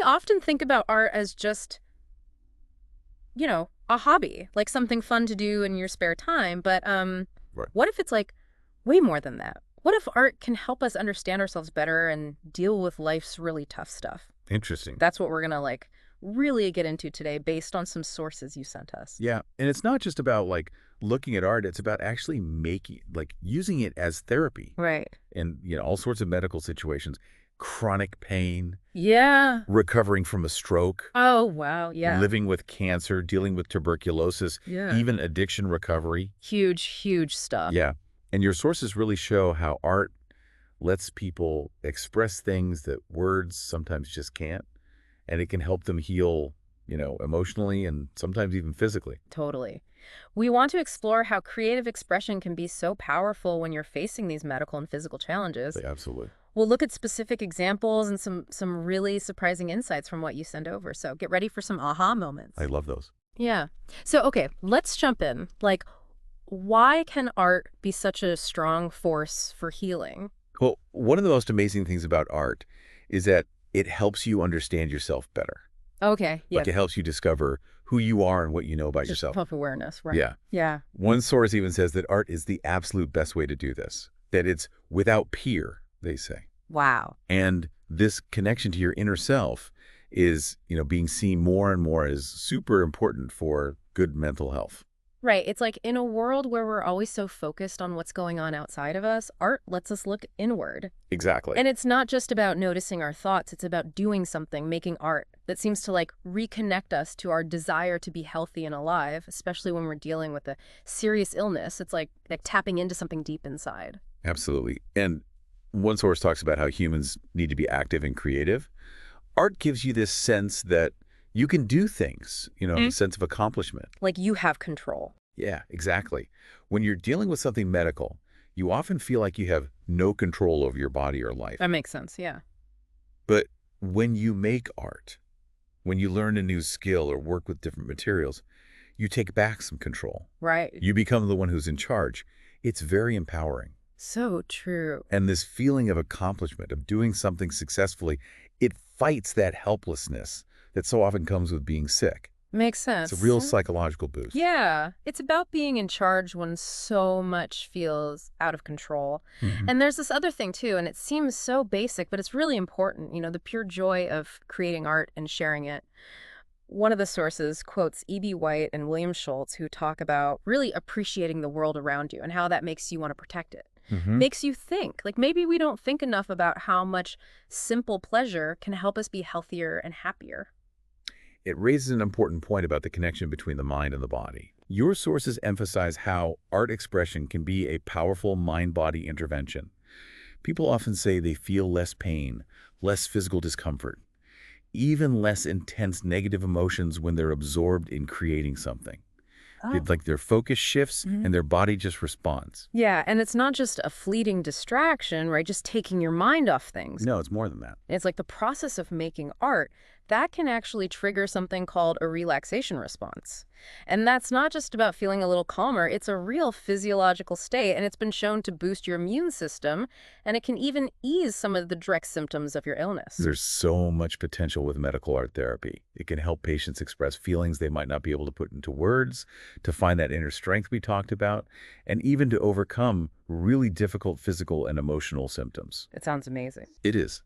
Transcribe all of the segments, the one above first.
we often think about art as just, a hobby, like something fun to do in your spare time. But Right. what if it's like way more than that? What if art can help us understand ourselves better and deal with life's really tough stuff? Interesting. That's what we're going to really get into today based on some sources you sent us. Yeah, and it's not just about looking at art, it's about actually using it as therapy Right. in all sorts of medical situations. Chronic pain, Yeah. recovering from a stroke, Oh, wow. Yeah. living with cancer, dealing with tuberculosis, Yeah. even addiction recovery. Huge, huge stuff. Yeah. And your sources really show how art lets people express things that words sometimes just can't, and it can help them heal, emotionally and sometimes even physically. Totally. We want to explore how creative expression can be so powerful when you're facing these medical and physical challenges. Absolutely. We'll look at specific examples and some really surprising insights from what you send over. So get ready for some aha moments. I love those. Yeah. So, okay, let's jump in. Why can art be such a strong force for healing? Well, one of the most amazing things about art is that it helps you understand yourself better. Okay, yeah. It helps you discover who you are and what you know about Just yourself. self-awareness, right? Yeah. Yeah. One source even says that art is the absolute best way to do this, that it's without peer, they say. Wow. And this connection to your inner self is, being seen more and more as super important for good mental health. Right. It's like in a world where we're always so focused on what's going on outside of us, art lets us look inward. Exactly. And it's not just about noticing our thoughts, it's about doing something, making art that seems to reconnect us to our desire to be healthy and alive, especially when we're dealing with a serious illness. It's like tapping into something deep inside. Absolutely. And one source talks about how humans need to be active and creative. Art gives you this sense that you can do things, a sense of accomplishment. Like you have control. Yeah, exactly. When you're dealing with something medical, you often feel like you have no control over your body or life. That makes sense, yeah. But when you make art, when you learn a new skill or work with different materials, you take back some control. Right. You become the one who's in charge. It's very empowering. So true. And this feeling of accomplishment, of doing something successfully, it fights that helplessness that so often comes with being sick. Makes sense. It's a real psychological boost. Yeah, it's about being in charge when so much feels out of control. And there's this other thing too, and it seems so basic, but it's really important, the pure joy of creating art and sharing it. One of the sources quotes E.B. White and William Schultz, who talk about really appreciating the world around you and how that makes you want to protect it. Makes you think. Maybe we don't think enough about how much simple pleasure can help us be healthier and happier. It raises an important point about the connection between the mind and the body. Your sources emphasize how art expression can be a powerful mind-body intervention. People often say they feel less pain, less physical discomfort, even less intense negative emotions when they're absorbed in creating something. Their focus shifts and their body just responds. Yeah, and it's not just a fleeting distraction, right? Just taking your mind off things. No, it's more than that. It's like the process of making art, that can actually trigger something called a relaxation response. And that's not just about feeling a little calmer, it's a real physiological state, and it's been shown to boost your immune system, and it can even ease some of the direct symptoms of your illness. There's so much potential with medical art therapy. It can help patients express feelings they might not be able to put into words, to find that inner strength we talked about, and even to overcome really difficult physical and emotional symptoms. It sounds amazing. It is.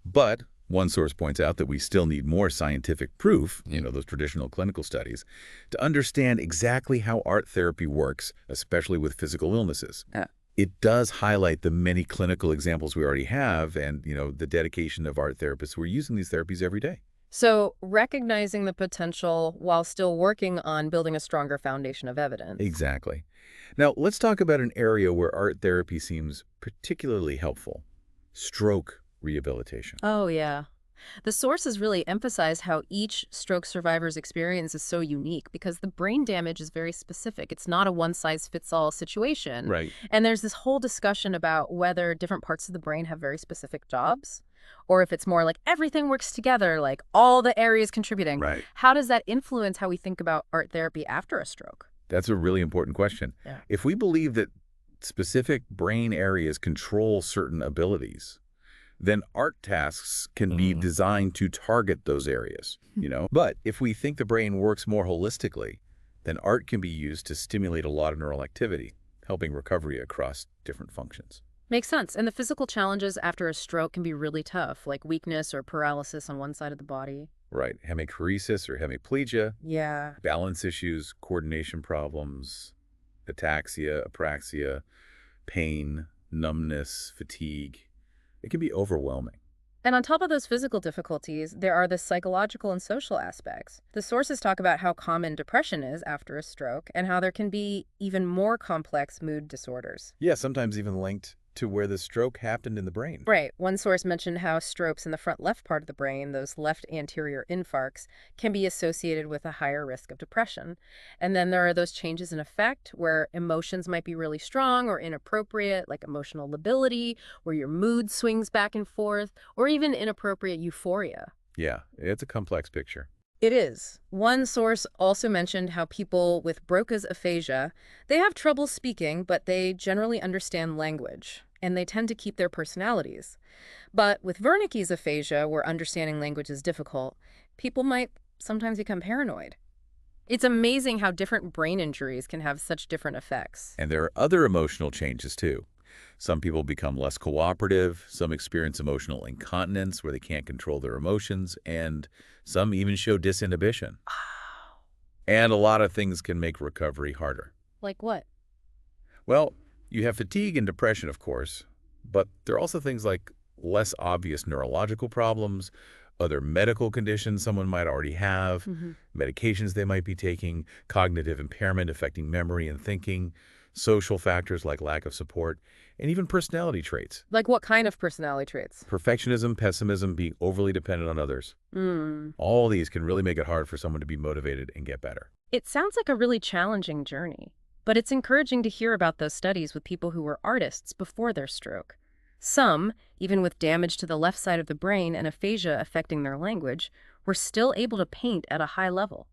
But one source points out that we still need more scientific proof, those traditional clinical studies, to understand exactly how art therapy works, especially with physical illnesses. It does highlight the many clinical examples we already have and, the dedication of art therapists who are using these therapies every day. So recognizing the potential while still working on building a stronger foundation of evidence. Exactly. Now, let's talk about an area where art therapy seems particularly helpful: stroke rehabilitation. Oh, yeah. The sources really emphasize how each stroke survivor's experience is so unique because the brain damage is very specific. It's not a one-size-fits-all situation. Right. And there's this whole discussion about whether different parts of the brain have very specific jobs, or if it's more like everything works together, like all the areas contributing. Right. How does that influence how we think about art therapy after a stroke? That's a really important question. Yeah. If we believe that specific brain areas control certain abilities, then art tasks can be Mm. designed to target those areas. But if we think the brain works more holistically, then art can be used to stimulate a lot of neural activity, helping recovery across different functions. Makes sense. And the physical challenges after a stroke can be really tough, like weakness or paralysis on one side of the body. Right. Hemiparesis or hemiplegia, Yeah. balance issues, coordination problems, ataxia, apraxia, pain, numbness, fatigue. It can be overwhelming. And on top of those physical difficulties, there are the psychological and social aspects. The sources talk about how common depression is after a stroke and how there can be even more complex mood disorders. Yeah, sometimes even linked to where the stroke happened in the brain. Right. One source mentioned how strokes in the front left part of the brain, those left anterior infarcts, can be associated with a higher risk of depression. And then there are those changes in affect where emotions might be really strong or inappropriate, like emotional lability, where your mood swings back and forth, or even inappropriate euphoria. Yeah, it's a complex picture. It is. One source also mentioned how people with Broca's aphasia, they have trouble speaking, but they generally understand language, and they tend to keep their personalities. But with Wernicke's aphasia, where understanding language is difficult, people might sometimes become paranoid. It's amazing how different brain injuries can have such different effects. And there are other emotional changes too. Some people become less cooperative, some experience emotional incontinence where they can't control their emotions, and some even show disinhibition. And a lot of things can make recovery harder. Like what? Well, you have fatigue and depression, of course, but there are also things like less obvious neurological problems, other medical conditions someone might already have, medications they might be taking, cognitive impairment affecting memory and thinking, social factors like lack of support, and even personality traits. Like what kind of personality traits? Perfectionism, pessimism, being overly dependent on others. Hmm. All these can really make it hard for someone to be motivated and get better. It sounds like a really challenging journey, but it's encouraging to hear about those studies with people who were artists before their stroke. Some, even with damage to the left side of the brain and aphasia affecting their language, were still able to paint at a high level.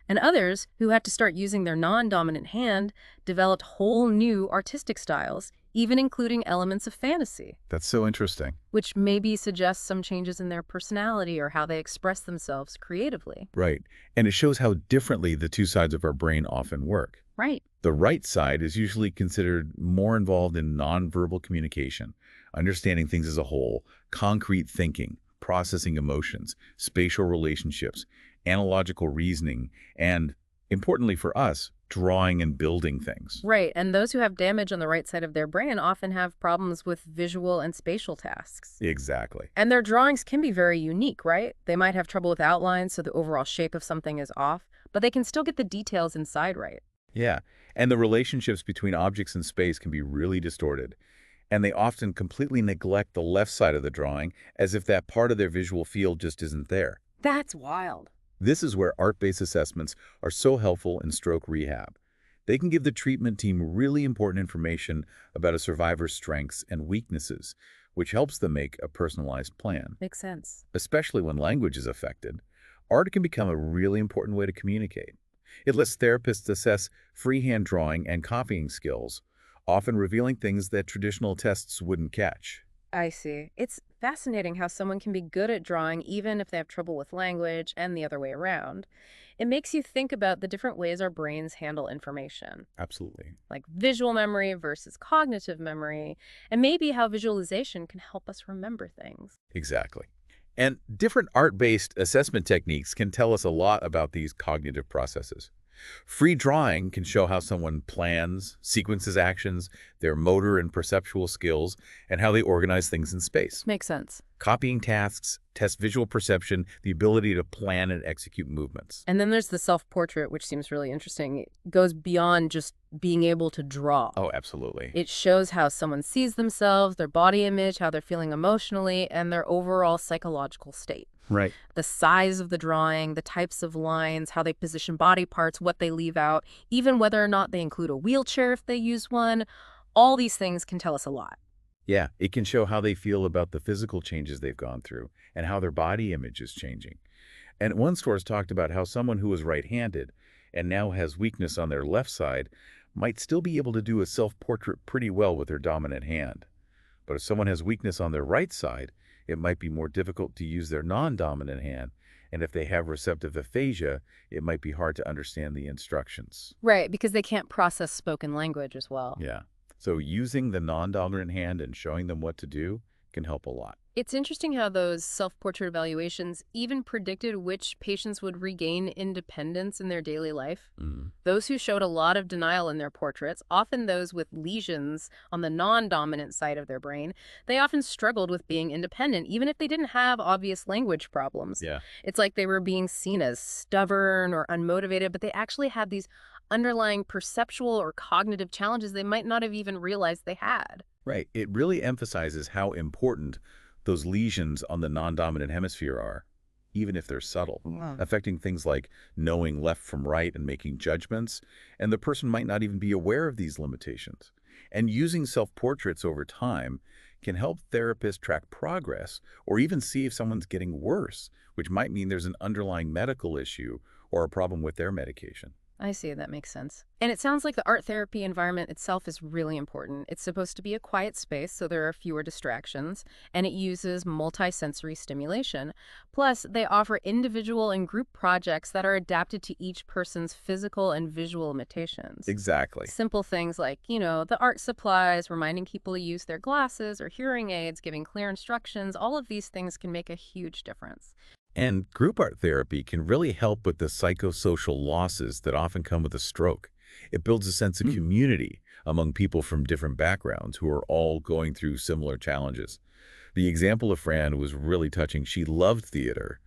And others, who had to start using their non-dominant hand, developed whole new artistic styles, even including elements of fantasy, That's so interesting. which maybe suggests some changes in their personality or how they express themselves creatively. Right. And it shows how differently the two sides of our brain often work. Right. The right side is usually considered more involved in nonverbal communication, understanding things as a whole, concrete thinking, processing emotions, spatial relationships, analogical reasoning, and, importantly for us, drawing and building things. Right, and those who have damage on the right side of their brain often have problems with visual and spatial tasks. Exactly. And their drawings can be very unique, right? They might have trouble with outlines, so the overall shape of something is off, but they can still get the details inside right. Yeah. And the relationships between objects in space can be really distorted. And they often completely neglect the left side of the drawing as if that part of their visual field just isn't there. That's wild. This is where art-based assessments are so helpful in stroke rehab. They can give the treatment team really important information about a survivor's strengths and weaknesses, which helps them make a personalized plan. Makes sense. Especially when language is affected, art can become a really important way to communicate. It lets therapists assess freehand drawing and copying skills, often revealing things that traditional tests wouldn't catch. I see. It's fascinating how someone can be good at drawing even if they have trouble with language and the other way around. It makes you think about the different ways our brains handle information, Absolutely. like visual memory versus cognitive memory, and maybe how visualization can help us remember things. Exactly. And different art-based assessment techniques can tell us a lot about these cognitive processes. Free drawing can show how someone plans, sequences actions, their motor and perceptual skills, and how they organize things in space. Makes sense. Copying tasks tests visual perception, the ability to plan and execute movements. And then there's the self-portrait, which seems really interesting. It goes beyond just being able to draw. Oh, absolutely. It shows how someone sees themselves, their body image, how they're feeling emotionally, and their overall psychological state. Right. The size of the drawing, the types of lines, how they position body parts, what they leave out, even whether or not they include a wheelchair if they use one, all these things can tell us a lot. Yeah, it can show how they feel about the physical changes they've gone through and how their body image is changing. And one source talked about how someone who was right-handed and now has weakness on their left side might still be able to do a self-portrait pretty well with their dominant hand. But if someone has weakness on their right side, it might be more difficult to use their non-dominant hand. And if they have receptive aphasia, it might be hard to understand the instructions. Right, because they can't process spoken language as well. Yeah. So using the non-dominant hand and showing them what to do can help a lot. It's interesting how those self-portrait evaluations even predicted which patients would regain independence in their daily life. Mhm. Those who showed a lot of denial in their portraits, often those with lesions on the non-dominant side of their brain, they often struggled with being independent, even if they didn't have obvious language problems. Yeah. It's like they were being seen as stubborn or unmotivated, but they actually had these underlying perceptual or cognitive challenges they might not have even realized they had. Right. It really emphasizes how important those lesions on the non-dominant hemisphere are, even if they're subtle, Wow. affecting things like knowing left from right and making judgments, and the person might not even be aware of these limitations. And using self-portraits over time can help therapists track progress or even see if someone's getting worse, which might mean there's an underlying medical issue or a problem with their medication. I see, that makes sense. And it sounds like the art therapy environment itself is really important. It's supposed to be a quiet space, so there are fewer distractions, and it uses multisensory stimulation. Plus, they offer individual and group projects that are adapted to each person's physical and visual limitations. Exactly. Simple things like, the art supplies, reminding people to use their glasses or hearing aids, giving clear instructions, all of these things can make a huge difference. And group art therapy can really help with the psychosocial losses that often come with a stroke. It builds a sense of community among people from different backgrounds who are all going through similar challenges. The example of Fran was really touching. She loved theater,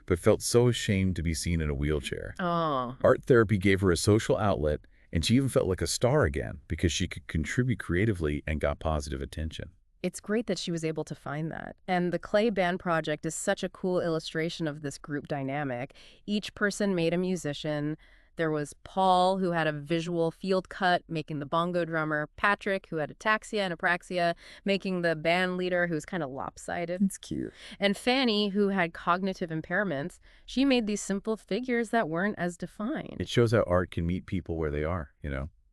but felt so ashamed to be seen in a wheelchair. Oh, Art therapy gave her a social outlet, and she even felt like a star again because she could contribute creatively and got positive attention. it's great that she was able to find that. And the clay band project is such a cool illustration of this group dynamic. Each person made a musician. There was Paul, who had a visual field cut, making the bongo drummer. Patrick, who had ataxia and apraxia, making the band leader, who's kind of lopsided. It's cute. And Fanny, who had cognitive impairments, she made these simple figures that weren't as defined. It shows how art can meet people where they are,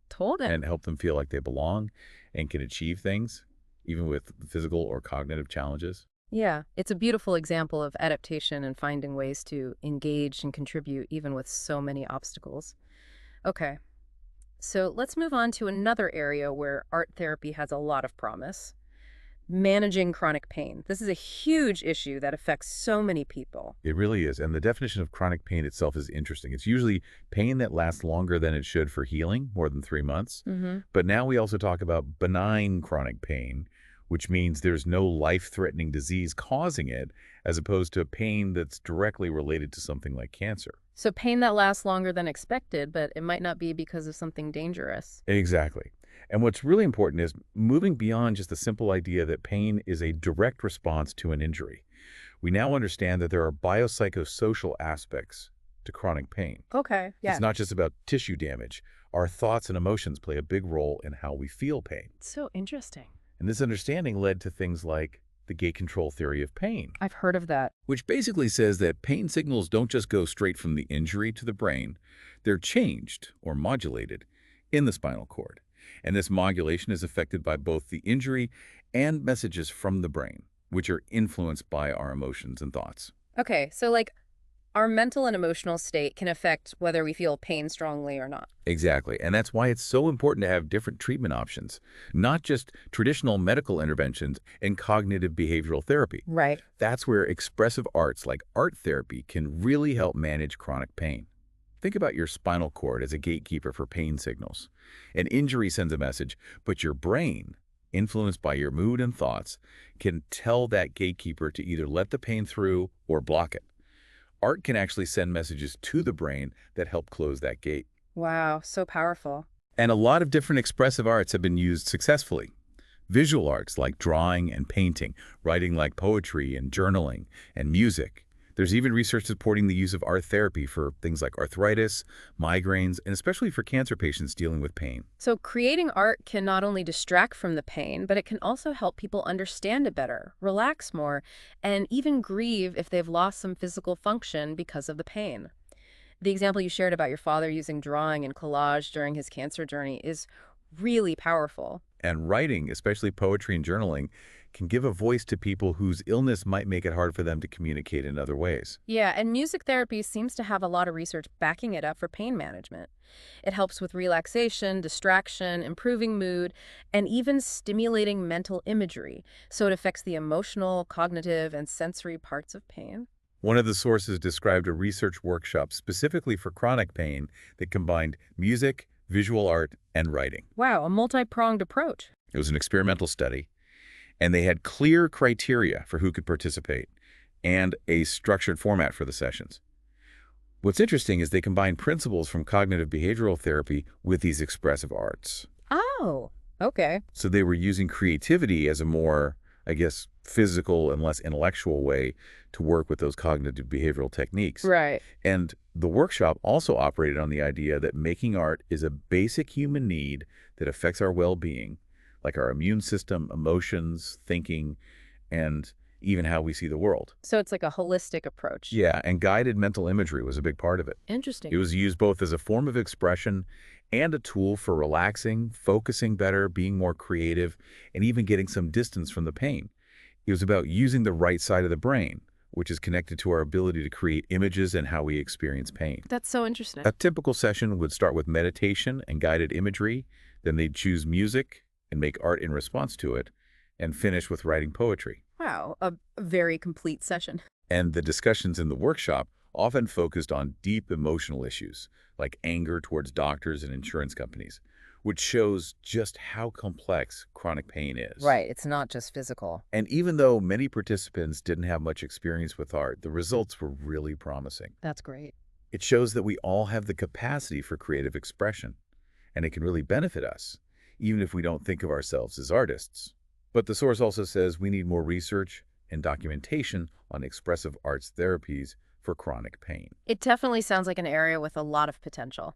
Told it. and help them feel like they belong and can achieve things, even with physical or cognitive challenges. Yeah, it's a beautiful example of adaptation and finding ways to engage and contribute even with so many obstacles. Okay, so let's move on to another area where art therapy has a lot of promise. Managing chronic pain. This is a huge issue that affects so many people. It really is. And the definition of chronic pain itself is interesting. It's usually pain that lasts longer than it should for healing, more than 3 months. Mm-hmm. But now we also talk about benign chronic pain, which means there's no life-threatening disease causing it, as opposed to pain that's directly related to something like cancer. So pain that lasts longer than expected, but it might not be because of something dangerous. Exactly. And what's really important is moving beyond just the simple idea that pain is a direct response to an injury. We now understand that there are biopsychosocial aspects to chronic pain. Okay, yeah. It's not just about tissue damage. Our thoughts and emotions play a big role in how we feel pain. So interesting. And this understanding led to things like the gate control theory of pain, I've heard of that. which basically says that pain signals don't just go straight from the injury to the brain. They're changed or modulated in the spinal cord. And this modulation is affected by both the injury and messages from the brain, which are influenced by our emotions and thoughts. Okay, so like our mental and emotional state can affect whether we feel pain strongly or not. Exactly. And that's why it's so important to have different treatment options, not just traditional medical interventions and cognitive behavioral therapy. Right. That's where expressive arts like art therapy can really help manage chronic pain. Think about your spinal cord as a gatekeeper for pain signals. An injury sends a message, but your brain, influenced by your mood and thoughts, can tell that gatekeeper to either let the pain through or block it. Art can actually send messages to the brain that help close that gate. Wow, so powerful. And a lot of different expressive arts have been used successfully. Visual arts like drawing and painting, writing like poetry and journaling, and music. There's even research supporting the use of art therapy for things like arthritis, migraines, and especially for cancer patients dealing with pain. So creating art can not only distract from the pain, but it can also help people understand it better, relax more, and even grieve if they've lost some physical function because of the pain. The example you shared about your father using drawing and collage during his cancer journey is really powerful. And writing, especially poetry and journaling, can give a voice to people whose illness might make it hard for them to communicate in other ways. Yeah, and music therapy seems to have a lot of research backing it up for pain management. It helps with relaxation, distraction, improving mood, and even stimulating mental imagery. So it affects the emotional, cognitive, and sensory parts of pain. One of the sources described a research workshop specifically for chronic pain that combined music, visual art, and writing. Wow, a multi-pronged approach. It was an experimental study, and they had clear criteria for who could participate and a structured format for the sessions. What's interesting is they combined principles from cognitive behavioral therapy with these expressive arts. Oh, okay. So they were using creativity as a more, I guess, physical and less intellectual way to work with those cognitive behavioral techniques. Right. And the workshop also operated on the idea that making art is a basic human need that affects our well-being, like our immune system, emotions, thinking, and even how we see the world. So it's like a holistic approach. Yeah, and guided mental imagery was a big part of it. Interesting. It was used both as a form of expression and a tool for relaxing, focusing better, being more creative, and even getting some distance from the pain. It was about using the right side of the brain, which is connected to our ability to create images and how we experience pain. That's so interesting. A typical session would start with meditation and guided imagery, then they'd choose music and make art in response to it, and finish with writing poetry. Wow, a very complete session. And the discussions in the workshop often focused on deep emotional issues, like anger towards doctors and insurance companies, which shows just how complex chronic pain is. Right, it's not just physical. And even though many participants didn't have much experience with art, the results were really promising. That's great. It shows that we all have the capacity for creative expression, and it can really benefit us, even if we don't think of ourselves as artists. But the source also says we need more research and documentation on expressive arts therapies for chronic pain. It definitely sounds like an area with a lot of potential.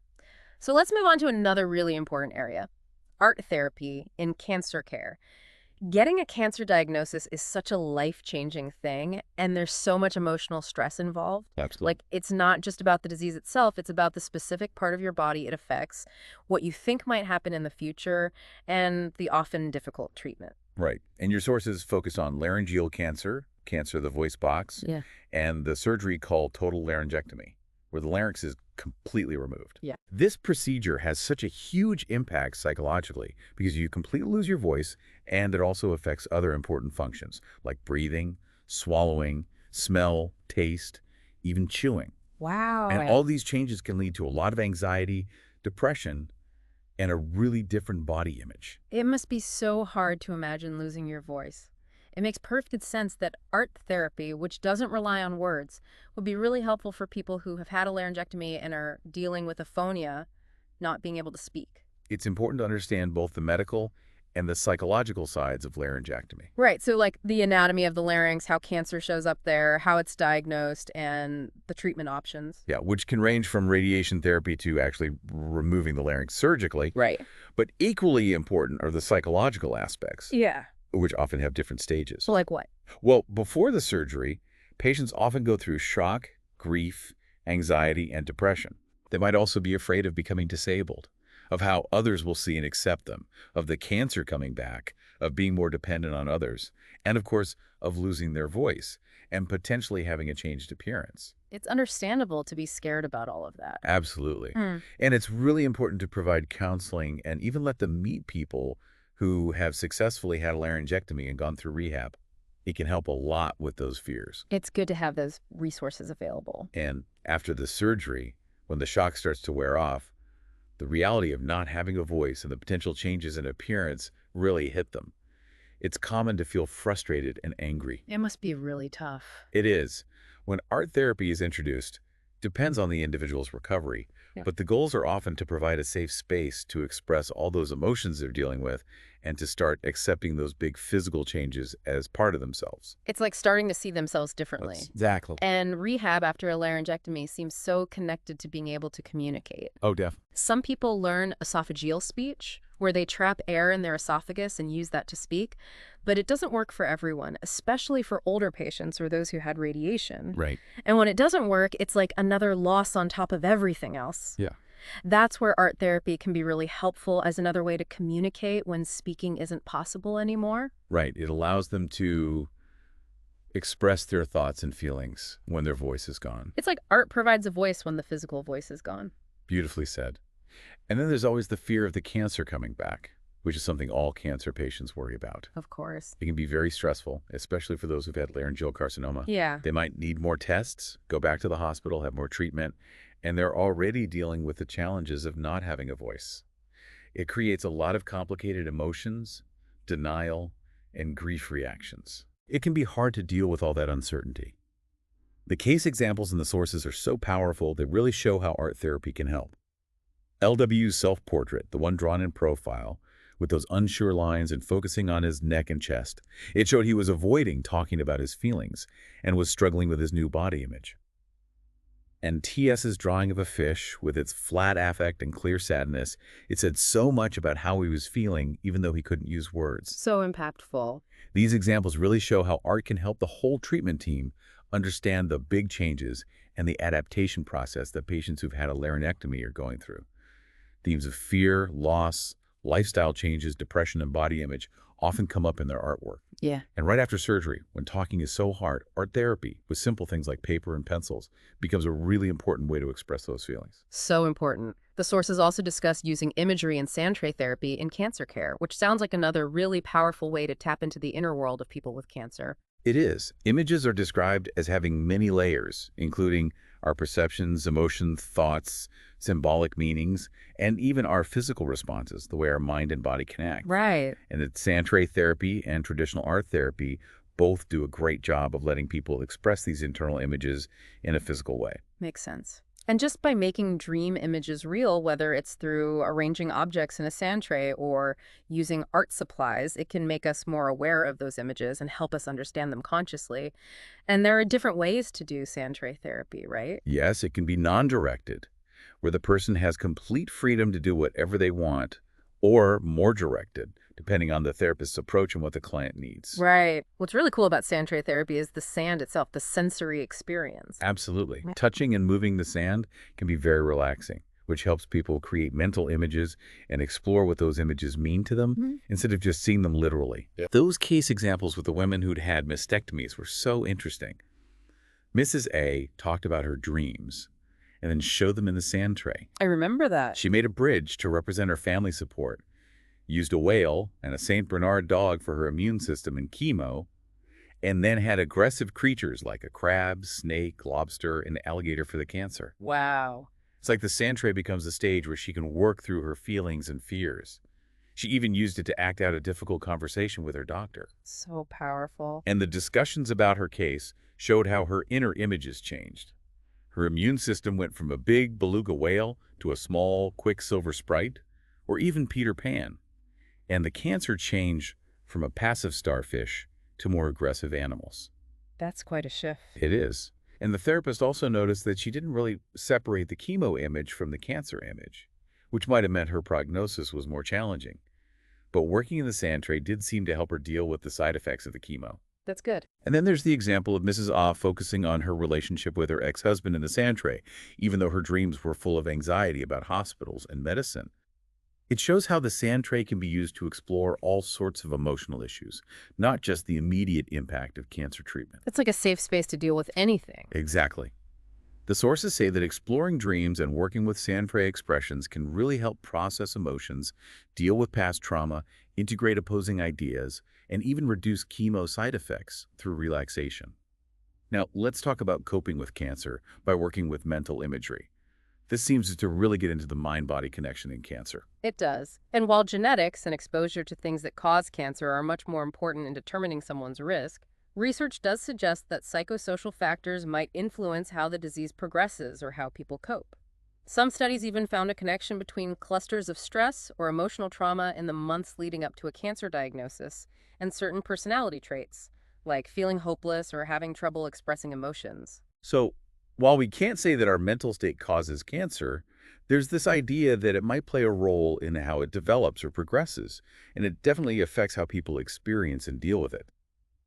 So let's move on to another really important area, art therapy in cancer care. Getting a cancer diagnosis is such a life-changing thing, and there's so much emotional stress involved. Absolutely. Like, it's not just about the disease itself, it's about the specific part of your body it affects, what you think might happen in the future, and the often difficult treatment. Right. And your sources focus on laryngeal cancer, cancer of the voice box, Yeah. and the surgery called total laryngectomy, where the larynx is completely removed. Yeah. This procedure has such a huge impact psychologically because you completely lose your voice, and it also affects other important functions like breathing, swallowing, smell, taste, even chewing. Wow. And all these changes can lead to a lot of anxiety, depression, and a really different body image. It must be so hard to imagine losing your voice. It makes perfect sense that art therapy, which doesn't rely on words, would be really helpful for people who have had a laryngectomy and are dealing with aphonia, not being able to speak. It's important to understand both the medical and the psychological sides of laryngectomy. Right, so like the anatomy of the larynx, how cancer shows up there, how it's diagnosed, and the treatment options. Yeah, which can range from radiation therapy to actually removing the larynx surgically. Right. But equally important are the psychological aspects, Yeah. which often have different stages. So like what? Well, before the surgery, patients often go through shock, grief, anxiety, and depression. They might also be afraid of becoming disabled, of how others will see and accept them, of the cancer coming back, of being more dependent on others, and of course, of losing their voice and potentially having a changed appearance. It's understandable to be scared about all of that. Absolutely. Mm. And it's really important to provide counseling and even let them meet people who have successfully had a laryngectomy and gone through rehab. It can help a lot with those fears. It's good to have those resources available. And after the surgery, when the shock starts to wear off, the reality of not having a voice and the potential changes in appearance really hit them. It's common to feel frustrated and angry. It must be really tough. It is. When art therapy is introduced, depends on the individual's recovery, Yeah. but the goals are often to provide a safe space to express all those emotions they're dealing with and to start accepting those big physical changes as part of themselves. It's like starting to see themselves differently. Exactly. And rehab after a laryngectomy seems so connected to being able to communicate. Oh, definitely. Some people learn esophageal speech, where they trap air in their esophagus and use that to speak, but it doesn't work for everyone, especially for older patients or those who had radiation. Right. And when it doesn't work, it's like another loss on top of everything else. Yeah. That's where art therapy can be really helpful as another way to communicate when speaking isn't possible anymore. Right. It allows them to express their thoughts and feelings when their voice is gone. It's like art provides a voice when the physical voice is gone. Beautifully said. And then there's always the fear of the cancer coming back, which is something all cancer patients worry about. Of course. It can be very stressful, especially for those who've had laryngeal carcinoma. Yeah. They might need more tests, go back to the hospital, have more treatment, and they're already dealing with the challenges of not having a voice. It creates a lot of complicated emotions, denial, and grief reactions. It can be hard to deal with all that uncertainty. The case examples and the sources are so powerful, they really show how art therapy can help. LW's self-portrait, the one drawn in profile, with those unsure lines and focusing on his neck and chest, it showed he was avoiding talking about his feelings and was struggling with his new body image. And TS's drawing of a fish, with its flat affect and clear sadness, it said so much about how he was feeling, even though he couldn't use words. So impactful. These examples really show how art can help the whole treatment team understand the big changes and the adaptation process that patients who've had a laryngectomy are going through. Themes of fear, loss, lifestyle changes, depression, and body image often come up in their artwork. Yeah. And right after surgery, when talking is so hard, art therapy, with simple things like paper and pencils, becomes a really important way to express those feelings. So important. The sources also discuss using imagery and sand tray therapy in cancer care, which sounds like another really powerful way to tap into the inner world of people with cancer. It is. Images are described as having many layers, including our perceptions, emotions, thoughts, symbolic meanings, and even our physical responses, the way our mind and body connect. Right. And that sand tray therapy and traditional art therapy both do a great job of letting people express these internal images in a physical way. Makes sense. And just by making dream images real, whether it's through arranging objects in a sand tray or using art supplies, it can make us more aware of those images and help us understand them consciously. And there are different ways to do sand tray therapy, right? Yes, it can be non-directed, where the person has complete freedom to do whatever they want, or more directed, depending on the therapist's approach and what the client needs. Right. What's really cool about sand tray therapy is the sand itself, the sensory experience. Absolutely. Right. Touching and moving the sand can be very relaxing, which helps people create mental images and explore what those images mean to them instead of just seeing them literally. Yeah. Those case examples with the women who'd had mastectomies were so interesting. Mrs. A talked about her dreams and then showed them in the sand tray. I remember that. She made a bridge to represent her family support, used a whale and a St. Bernard dog for her immune system and chemo, and then had aggressive creatures like a crab, snake, lobster, and alligator for the cancer. Wow. It's like the sand tray becomes a stage where she can work through her feelings and fears. She even used it to act out a difficult conversation with her doctor. So powerful. And the discussions about her case showed how her inner images changed. Her immune system went from a big beluga whale to a small quicksilver sprite, or even Peter Pan. And the cancer changed from a passive starfish to more aggressive animals. That's quite a shift. It is. And the therapist also noticed that she didn't really separate the chemo image from the cancer image, which might have meant her prognosis was more challenging. But working in the sand tray did seem to help her deal with the side effects of the chemo. That's good. And then there's the example of Mrs. A focusing on her relationship with her ex-husband in the sand tray, even though her dreams were full of anxiety about hospitals and medicine. It shows how the sand tray can be used to explore all sorts of emotional issues, not just the immediate impact of cancer treatment. It's like a safe space to deal with anything. Exactly. The sources say that exploring dreams and working with sand tray expressions can really help process emotions, deal with past trauma, integrate opposing ideas, and even reduce chemo side effects through relaxation. Now, let's talk about coping with cancer by working with mental imagery. This seems to really get into the mind-body connection in cancer. It does. And while genetics and exposure to things that cause cancer are much more important in determining someone's risk, research does suggest that psychosocial factors might influence how the disease progresses or how people cope. Some studies even found a connection between clusters of stress or emotional trauma in the months leading up to a cancer diagnosis and certain personality traits, like feeling hopeless or having trouble expressing emotions. So, while we can't say that our mental state causes cancer, there's this idea that it might play a role in how it develops or progresses, and it definitely affects how people experience and deal with it.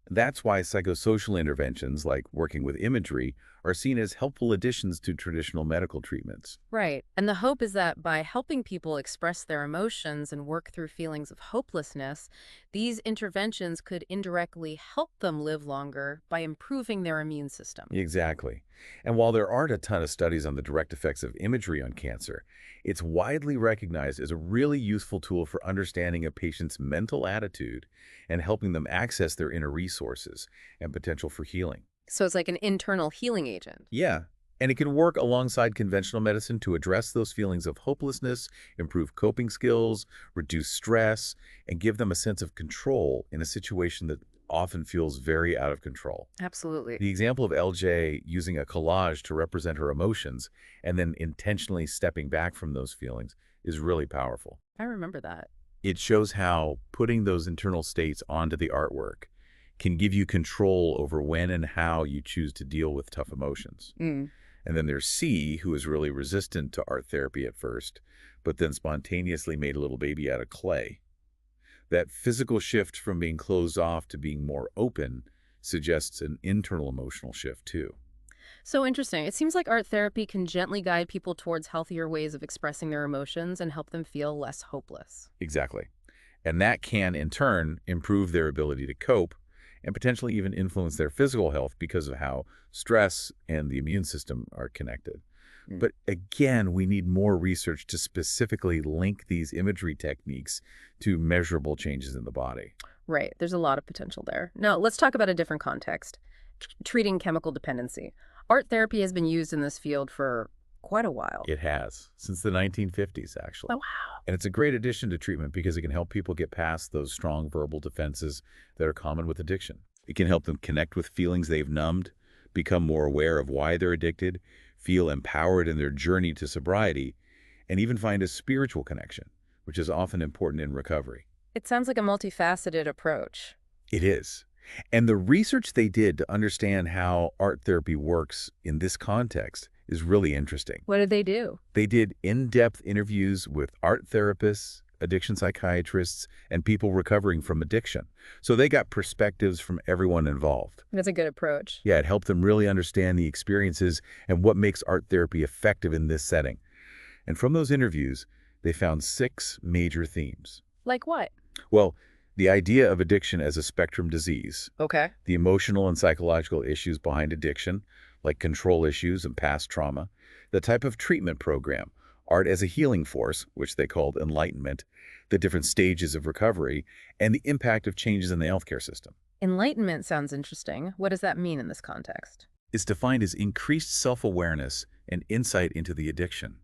That's why psychosocial interventions, like working with imagery, are seen as helpful additions to traditional medical treatments. Right. And the hope is that by helping people express their emotions and work through feelings of hopelessness, these interventions could indirectly help them live longer by improving their immune system. Exactly. And while there aren't a ton of studies on the direct effects of imagery on cancer, it's widely recognized as a really useful tool for understanding a patient's mental attitude and helping them access their inner resources and potential for healing. So it's like an internal healing agent. Yeah, and it can work alongside conventional medicine to address those feelings of hopelessness, improve coping skills, reduce stress, and give them a sense of control in a situation that often feels very out of control. Absolutely. The example of LJ using a collage to represent her emotions and then intentionally stepping back from those feelings is really powerful. I remember that. It shows how putting those internal states onto the artwork can give you control over when and how you choose to deal with tough emotions. Mm. And then there's C, who is really resistant to art therapy at first, but then spontaneously made a little baby out of clay. That physical shift from being closed off to being more open suggests an internal emotional shift too. So interesting. It seems like art therapy can gently guide people towards healthier ways of expressing their emotions and help them feel less hopeless. Exactly. And that can, in turn, improve their ability to cope and potentially even influence their physical health because of how stress and the immune system are connected. Mm. But again, we need more research to specifically link these imagery techniques to measurable changes in the body. Right. There's a lot of potential there. Now, let's talk about a different context. Treating chemical dependency. Art therapy has been used in this field for quite a while. It has, since the 1950s, Oh, actually. wow. And it's a great addition to treatment because it can help people get past those strong verbal defenses that are common with addiction. It can help them connect with feelings they've numbed, become more aware of why they're addicted, feel empowered in their journey to sobriety, and even find a spiritual connection, which is often important in recovery. It sounds like a multifaceted approach. It is. And the research they did to understand how art therapy works in this context is really interesting. What did they do? They did in-depth interviews with art therapists, addiction psychiatrists, and people recovering from addiction. So they got perspectives from everyone involved. That's a good approach. Yeah, it helped them really understand the experiences and what makes art therapy effective in this setting. And from those interviews, they found 6 major themes. Like what? Well, the idea of addiction as a spectrum disease, Okay. the emotional and psychological issues behind addiction, like control issues and past trauma, the type of treatment program, art as a healing force, which they called enlightenment, the different stages of recovery, and the impact of changes in the healthcare system. Enlightenment sounds interesting. What does that mean in this context? Is defined as increased self-awareness and insight into the addiction,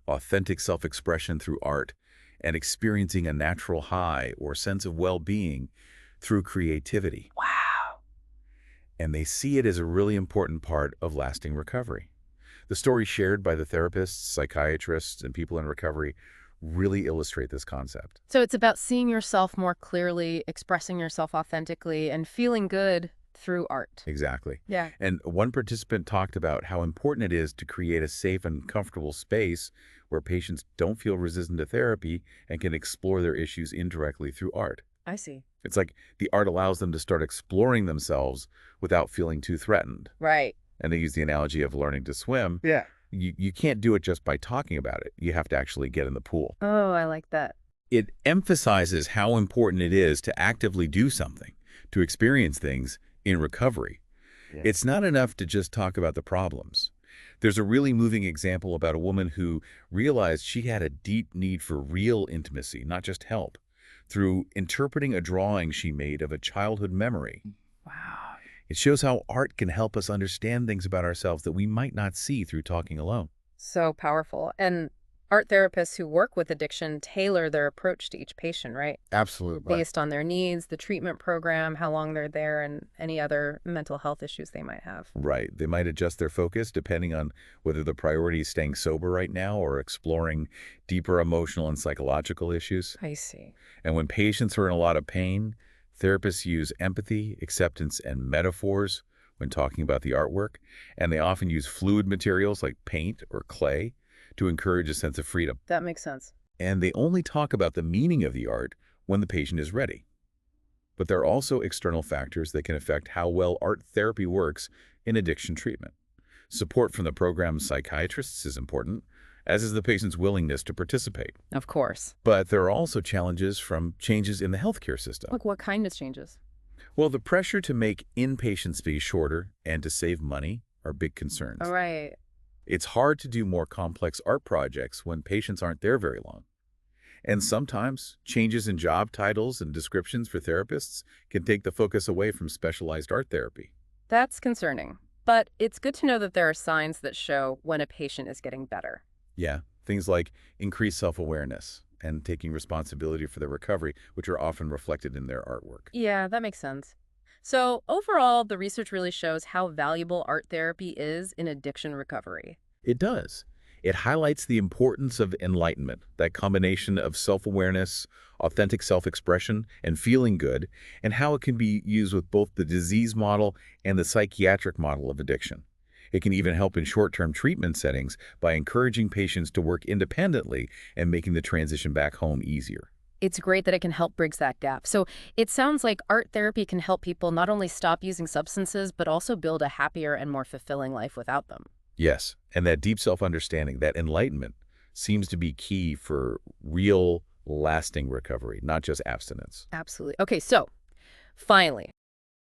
authentic self-expression through art, and experiencing a natural high or sense of well-being through creativity. Wow. And they see it as a really important part of lasting recovery. The stories shared by the therapists, psychiatrists, and people in recovery really illustrate this concept. So it's about seeing yourself more clearly, expressing yourself authentically, and feeling good through art. Exactly. Yeah. And one participant talked about how important it is to create a safe and comfortable space where patients don't feel resistant to therapy and can explore their issues indirectly through art. I see. It's like the art allows them to start exploring themselves without feeling too threatened. Right. And they use the analogy of learning to swim. Yeah. You can't do it just by talking about it. You have to actually get in the pool. Oh, I like that. It emphasizes how important it is to actively do something, to experience things in recovery. Yeah. It's not enough to just talk about the problems. There's a really moving example about a woman who realized she had a deep need for real intimacy, not just help, through interpreting a drawing she made of a childhood memory. Wow. It shows how art can help us understand things about ourselves that we might not see through talking alone. So powerful. And art therapists who work with addiction tailor their approach to each patient, right? Absolutely. Based on their needs, the treatment program, how long they're there, and any other mental health issues they might have. Right. They might adjust their focus depending on whether the priority is staying sober right now or exploring deeper emotional and psychological issues. I see. And when patients are in a lot of pain, therapists use empathy, acceptance, and metaphors when talking about the artwork, and they often use fluid materials like paint or clay to encourage a sense of freedom. That makes sense. And they only talk about the meaning of the art when the patient is ready. But there are also external factors that can affect how well art therapy works in addiction treatment. Support from the program's psychiatrists is important, as is the patient's willingness to participate. Of course. But there are also challenges from changes in the healthcare system. Like what kind of changes? Well, the pressure to make inpatient stays shorter and to save money are big All concerns. right. It's hard to do more complex art projects when patients aren't there very long. And sometimes, changes in job titles and descriptions for therapists can take the focus away from specialized art therapy. That's concerning. But it's good to know that there are signs that show when a patient is getting better. Yeah, things like increased self-awareness and taking responsibility for their recovery, which are often reflected in their artwork. Yeah, that makes sense. So overall, the research really shows how valuable art therapy is in addiction recovery. It does. It highlights the importance of enlightenment, that combination of self-awareness, authentic self-expression, and feeling good, and how it can be used with both the disease model and the psychiatric model of addiction. It can even help in short-term treatment settings by encouraging patients to work independently and making the transition back home easier. It's great that it can help bridge that gap. So it sounds like art therapy can help people not only stop using substances, but also build a happier and more fulfilling life without them. Yes, and that deep self-understanding, that enlightenment, seems to be key for real, lasting recovery, not just abstinence. Absolutely. Okay, so finally,